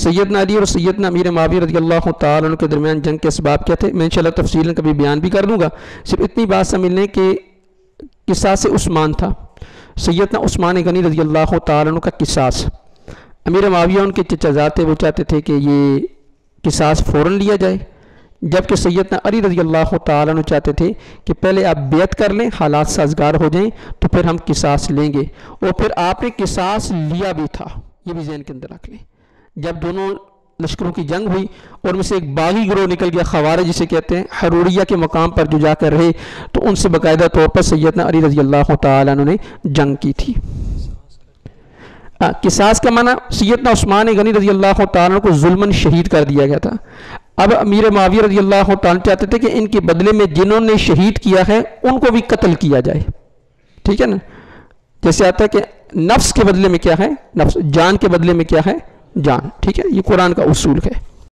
سیدنا علی اور سیدنا امیر معاویہ رضی اللہ تعالیٰ عنہ کے درمیان جنگ کے اسباب کیا تھے، میں انشاءاللہ تفصیلاً کبھی بیان بھی کر دوں گا. صرف اتنی بات سمجھ لیں کہ قصاص عثمان تھا. سیدنا عثمان غنی رضی اللہ تعالیٰ عنہ کا قصاص، امیر معاویہ ان کے چچا زاد تھے، وہ چاہتے تھے کہ یہ قصاص فوراً لیا جائے، جبکہ سیدنا علی رضی اللہ تعالیٰ عنہ چاہتے تھے کہ پہلے آپ بیعت کر لیں، حالات سازگار ہو جائیں تو پھر ہم قصاص لیں گے. اور پھر آپ نے قصاص لیا بھی تھا، یہ بھی ذہن کے اندر رکھ لیں. جب دونوں لشکروں کی جنگ ہوئی اور ان میں سے ایک باغی گروہ نکل گیا، خوارج جسے کہتے ہیں، حروریہ کے مقام پر جو جا کر رہے، تو ان سے باقاعدہ طور پر سیدنا علی رضی اللہ تعالیٰ عنہ نے جنگ کی تھی. قصاص کا معنی سیدنا عثمان غنی رضی اللہ تعالیٰ عنہ کو ظلماً شہید کر دیا گیا تھا. اب امیر معاویہ رضی اللہ تعالیٰ چاہتے تھے کہ ان کے بدلے میں جنہوں نے شہید کیا ہے ان کو بھی قتل کیا جائے. ٹھیک ہے نا، جیسے آتا ہے کہ نفس کے بدلے میں کیا ہے نفس، جان کے بدلے میں کیا ہے جان. ٹھیک ہے، یہ قرآن کا اصول ہے.